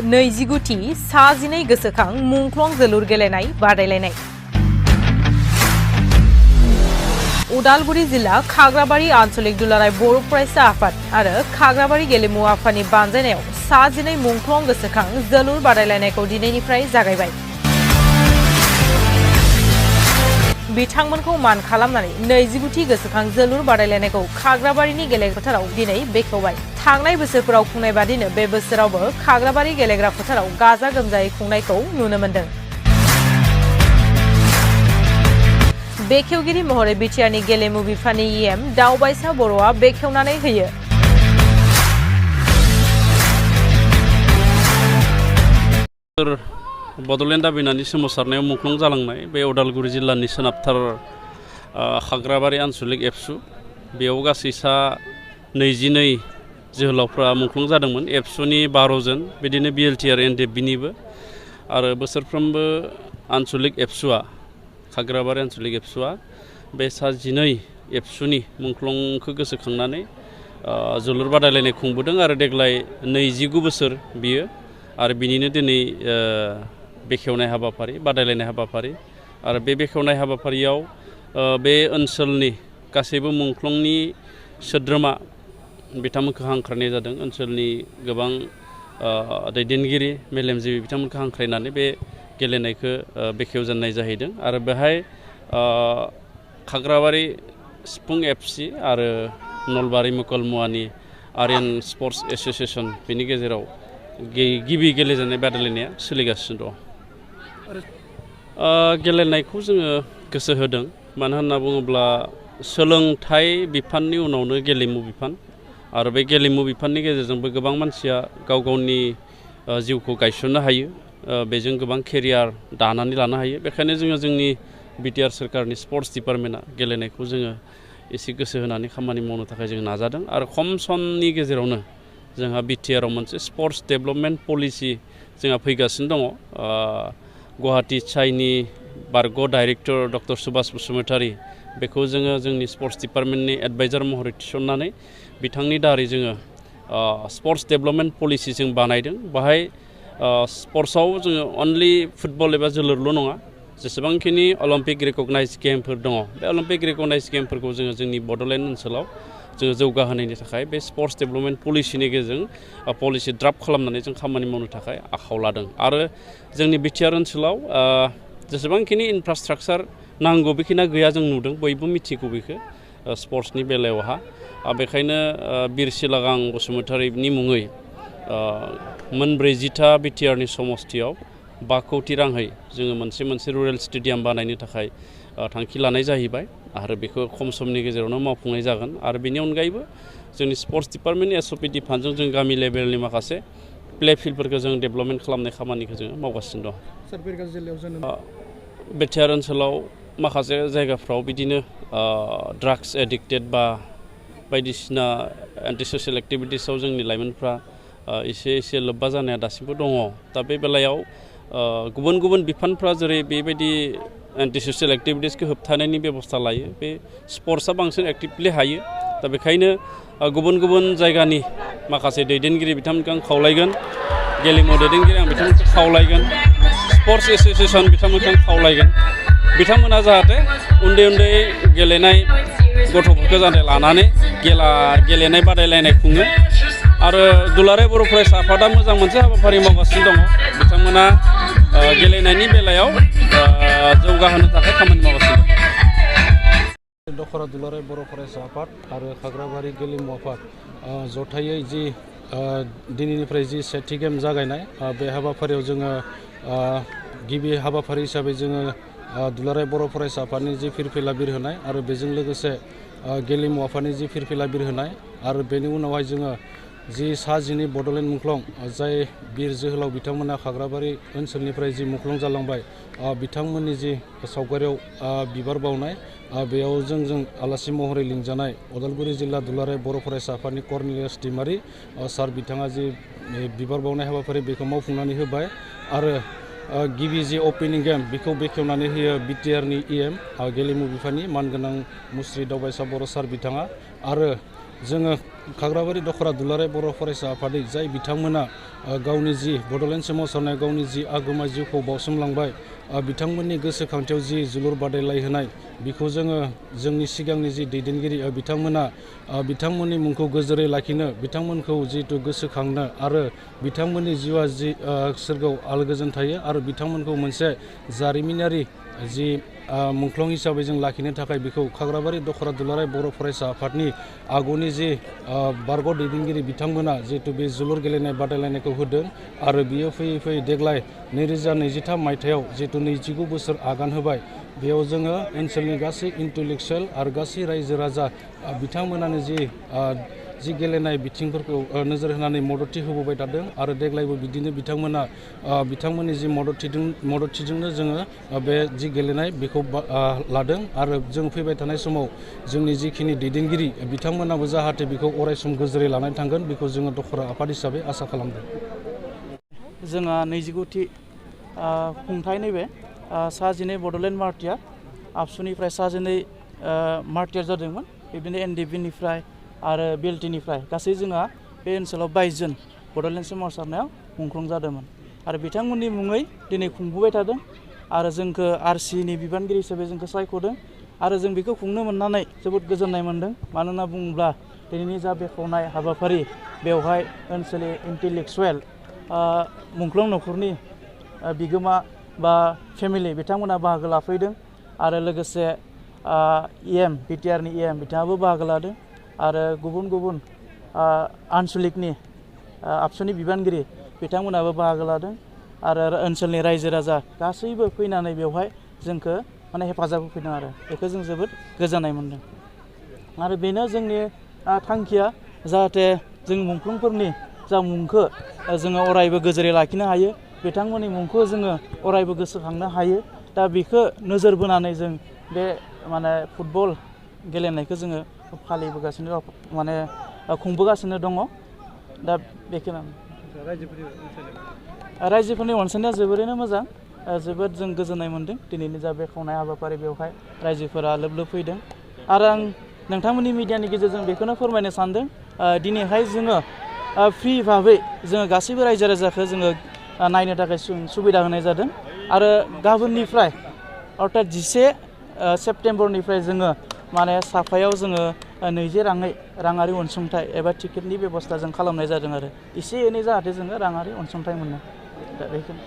29थि सा-12 गोसोखां मुंख्लं जोलुर गेलेनाय बादायलायनाय। उदालगुरि जिल्ला खाग्राबारि आन्चलिक दुलाराय बर' फरायसा आफाद आरो खाग्राबारि गेलेमु आफादनि बानजायनायाव सा-12 मुंख्लं गोसोखां जोलुर बादायलायनायखौ दिनैनिफ्राय जागायबाय। बिथांमोनखौ मान खालामनानै 29थि गोसोखां जोलुर बादायलायनायखौ खाग्राबारिनि गेलेग्रा फोथाराव दिनै बेखेवबाय। थांनाय बोसोरफोराव खुंनाय बादिनो बे बोसोरावबो खाग्राबारि गेलेग्रा फोथाराव गाजा गोमजायै खुंनायखौ नुनो मोन्दों। बेखेवगिरि महरै बिटिआरनि गेलेमु बिफाननि इएम दावबायसा बर'आ बेखेवनानै होयो। बड'लेण्ड दाबिनानै सोमावसारनायाव मुंख्लं जालांनाय बे उदालगुरि जिल्लानि सोनाबथार खाग्राबारि आन्चलिक एबसु बेयाव गासै सा 22 जोहोलावफ्रा मुंख्लं जादोंमोन। एबसुनि 12 जन, बिदिनो बिएलटिआर एनडिएफबिनिबो आरो बोसोरफ्रोमबो आन्चलिक एबसुआ खाग्राबारि आन्चलिक एबसुआ बे सा-12 एबसुनि मुंख्लंखौ गोसोखांनानै जोलुर बादायलायनाय खुंबोदों आरो देग्लाय 29 बोसोर बियो आरो बिनिनो दिनै बेखेवनाय हाबाफारि बादायलायनाय हाबाफारि आरो बे बेखेवनाय हाबाफारियाव बे ओनसोलनि गासैबो मुंख्लंनि सोद्रोमा बिथांमोनखौ हांख्रायनाय जादों। ओनसोलनि गोबां दैदेनगिरि मेलेमजिबि बिथांमोनखौ हांख्रायनानै बे गेलेनायखौ बेखेवजेननाय जाहैदों आरो बेहाय खाग्राबारि सिफुं एफसि आरो नलबारि मुकलमुवानि आर्यान स्पर्ट्स एस'सिएसन बेनि गेजेराव गिबि गेलेजेननाय बादायलायनाया सोलिगासिनो दं। गेलेनायखौ जोङो गोसो होदों, मानो होनना बुङोब्ला सोलोंथाइ बिफाननि उनावनो गेलेमु बिफान आरो बे गेलेमु बिफाननि गेजेरजोंबो गोबां मानसिया गाव गावनि जिउखौ गायसननो हायो, बेजों गोबां केरियार दानानै लानो हायो। बेखायनो जोङो जोंनि बिटिआर सोरखारनि स्पर्ट्स डिपार्टमेन्टआ गेलेनायखौ जोङो एसे गोसो होनानै खामानि मावनो थाखाय जों नाजादों आरो खम समनि गेजेरावनो जोंहा बिटिआरआव मोनसे स्पर्ट्स डेभेलपमेन्ट पलिसि जोंहा फैगासिनो दङ। गुवाहाटि साइनि बारग' डाइरेक्टर डक्टर सुभाष बसुमतारी बेखौ जोङो जोंनि स्पर्ट्स डिपार्टमेन्टनि एडभाइजार महरै थिसननानै बिथांनि दारै जोङो स्पर्ट्स डेभेलपमेन्ट पलिसि जों बानायदों। बाहाय स्पर्ट्सआव जोङो अनलि फुटबल एबा जोलुरल' नङा, जेसेबांखिनि अलिम्पिक रिकगनाइज गेमफोर दङ बे अलिम्पिक रिकगनाइज गेमफोरखौ जोङो जोंनि बड'लेण्ड ओनसोलाव जोङो जौगाहोनायनि थाखाय बे स्पर्ट्स डेभेलपमेन्ट पलिसिनि गेजेरजों पलिसि ड्राफ्ट खालामनानै जों खामानि मावनो थाखाय आखायाव लादों आरो जोंनि बिटिआर ओनसोलाव जेसेबांखिनि इनफ्रास्ट्राक्चार नांगौ बेखिनिया गैया जों नुदों, बयबो मिथिगौ बेखौ स्पर्ट्सनि बेलायावहा। बेखायनो बिर सिलागां बसुमतारीनि मुङै मोन 40था बिटिआरनि समस्थियाव 5 कौटि राङै जोङो मोनसे रुरेल स्टेडियाम बानायनो थाखाय थांखि लानाय जाहैबाय आरो बेखौ खम समनि गेजेरावनो मावफुंनाय जागोन। आरो बेनि अनगायैबो जोंनि स्पर्ट्स डिपार्टमेन्टनि एसअपिडि फान्डजों जों गामि लेभेलनि माखासे प्ले फिल्डफोरखौ जों डेभेलपमेन्ट खालामनाय खामानिखौ जोङो मावगासिनो दं। बिटिआर ओनसोलाव माखासे जायगाफ्राव बिदिनो ड्राग्स एडिक्टेड बा बायदिसिना एन्टि ससियेल एक्टिभिटिसाव जोंनि लाइमोनफ्रा एसे लोब्बा जानाया दासिमबो दङ। दा बे बेलायाव गुबुन गुबुन बिफानफ्रा जेरै बेबायदि एन्टि ससियेल एक्टिभिटिसखौ होबथानायनि बेबस्था लायो, बे स्पर्ट्सआ बांसिन एक्टिभलि हायो। दा बेखायनो गुबुन गुबुन जायगानि माखासे दैदेनगिरि बिथांमोनखौ आं खावलायगोन, गेलेमु दैदेनगिरि आं बिथांमोनखौ खावलायगोन, स्पर्ट्स एस'सिएसन बिथांमोनखौ आं खावलायगोन, बिथांमोना जाहाथे उन्दै गेलेनाय गथ'फोरखौ जाहाथे लानानै गेलेनाय बादायलायनाय खुङो आरो दुलाराय बर' फरायसा आफादा मोजां मोनसे हाबाफारि मावगासिनो दङ। बिथांमोना गेलेनायनि बेलायाव जौगाहोनो थाखाय खामानि मावगासिनो दं। दखरा दुलाराय बर' फरायसा आफाद आरो खाग्राबारि गेलेमु आफाद जथायै जि दिनैनिफ्राय जि सेथि गेम जागायनाय बे हाबाफारियाव जोङो गिबि हाबाफारि हिसाबै जोङो दुलाराय बर' फरायसा आफादनि जि फिरफिला बिरहोनाय आरो बेजों लोगोसे गेलेमु आफादनि जि फिरफिला बिरहोनाय आरो बेनि उनावहाय जोङो जि सा-12 बड'लेण्ड मुंख्लं जाय बिर जोहोलाव बिथांमोना खाग्राबारि ओनसोलनिफ्राय जि मुंख्लं जालांबाय बिथांमोननि जि सावगारियाव बिबार बावनाय बेयाव जों आलासि महरै लिंजानाय उदालगुरि जिल्ला दुलाराय बर' फरायसा आफादनि कर्नेलियास दैमारि सार बिथाङा जि बिबार बावनाय हाबाफारि बेखौ मावफुंनानै होबाय आरो गिबि जि अपेनिं गेम बेखौ बेखेवनानै होयो बिटिआरनि इएम गेलेमु बिफाननि मानगोनां मुस्रि दावबायसा बर' सार बिथाङा आरो जोङो खाग्राबारि दखरा दुलाराय बर' फरायसा आफादै जाय बिथांमोना गावनि जि बड'लेण्ड सोमावसारनाय गावनि जि आगोमा जिउखौ बावसोमलांबाय बिथांमोननि गोसोखांथियाव जि जोलुर बादायलायहोनाय बेखौ जोङो जोंनि सिगांनि जि दैदेनगिरि बिथांमोना बिथांमोननि मुंखौ गोजोरै लाखिनो बिथांमोनखौ जिहेतु गोसोखांनो आरो बिथांमोननि जिउआ जि सोरगोआव आलो-गोजोन थायो आरो बिथांमोनखौ मोनसे जारिमिनारि जि मुंख्लं हिसाबै जों लाखिनो थाखाय बेखौ खाग्राबारि दखरा दुलाराय बर' फरायसा आफादनि आगुनि जि बारग' दैदेनगिरि बिथांमोना जिहेतु बे जोलुर गेलेनाय बादायलायनायखौ होदों आरो बियो फैयै फैयै देग्लाय 2023 मायथाइयाव जिहेतु 29 बोसोर आगान होबाय बेयाव जोङो ओनसोलनि गासै इन्टेलेक्सुयेल आरो गासै रायजो राजा बिथांमोनानो जि गेलेनाय बिथिंफोरखौ नोजोर होनानै मददथि होबोबाय थादों आरो देग्लायबो बिदिनो बिथांमोना बिथांमोननि जि मददथिजोंनो जोङो बे जि गेलेनाय बेखौ लादों आरो जों फैबाय थानाय समाव जोंनि जिखिनि दैदेनगिरि बिथांमोनाबो जाहाथे बेखौ अरायसम गोजोरै लानानै थांगोन बेखौ जोङो दखरा आफाद हिसाबै आसा खालामदों। जोंहा 29थि खुंथाय नैबे सा 12 बड'लेण्ड मार्टियार आबसुनिफ्राय सा 12 मार्टियार जादोंमोन बिदिनो एनडिपिनिफ्राय आरो बिएलटिनिफ्राय गासै जोंहा बे ओनसोलाव 22 जन बड'लेण्ड सोमावसारनायाव मुंख्लं जादोंमोन आरो बिथांमोननि मुङै दिनै खुंबोबाय थादों आरो जोंखौ आरसिनि बिबानगिरि हिसाबै जोंखौ सायख'दों आरो जों बेखौ खुंनो मोननानै जोबोद गोजोननाय मोन्दों मानो होनना बुङोब्ला दिनैनि जा बेखेवनाय हाबाफारि बेवहाय ओनसोलनि इन्टेलेक्सुयेल मुंख्लं न'खरनि बिगोमा बा फेमिलि बिथांमोना बाहागो लाफैदों आरो लोगोसे इएम बिटिआरनि इएम बिथाङाबो बाहागो लादों आरो गुबुन गुबुन आनसलिकनि आबसुनि बिबानगिरि बिथांमोनाबो बाहागो लादों आरो ओनसोलनि रायजो राजा गासैबो फैनानै बेवहाय जोंखौ माने हेफाजाब होफैदों आरो बेखौ जों जोबोद गोजोननाय मोन्दों आरो बेनो जोंनि थांखिया जाहाथे जों मुंख्लंफोरनि जा मुंखौ जोङो अरायबो गोजोरै लाखिनो हायो बिथांमोननि मुंखौ जोङो अरायबो गोसोखांनो हायो दा बेखौ नोजोर बोनानै जों बे माने फुटबल गेलेनायखौ जोङो फालिबोगासिनो माने खुंबोगासिनो दङ दा बेखौनो रायजोफोरनि अनसायनाया जोबोरैनो मोजां जोबोद जों गोजोननाय मोन्दों दिनैनि जा बेखेवनाय हाबाफारि बेवहाय रायजोफोरा लोब लोब फैदों आरो आं नोंथांमोननि मिडियानि गेजेरजों बेखौनो फोरमायनो सानदों दिनैहाय जोङो फ्रि भाबै जोङो गासैबो रायजो राजाखौ जोङो नायनो थाखाय सुबिदा होनाय जादों आरो गाबोननिफ्राय अर्थात 11 सेप्तेम्बरनिफ्राय जोङो माने साफायाव जोङो 20 राङारि अनसुंथाइ एबा टिकेटनि बेबस्था जों खालामनाय जादों आरो एसे एनै जाहाथे जोङो राङारि अनसुंथाइ मोनो दा बेखौनो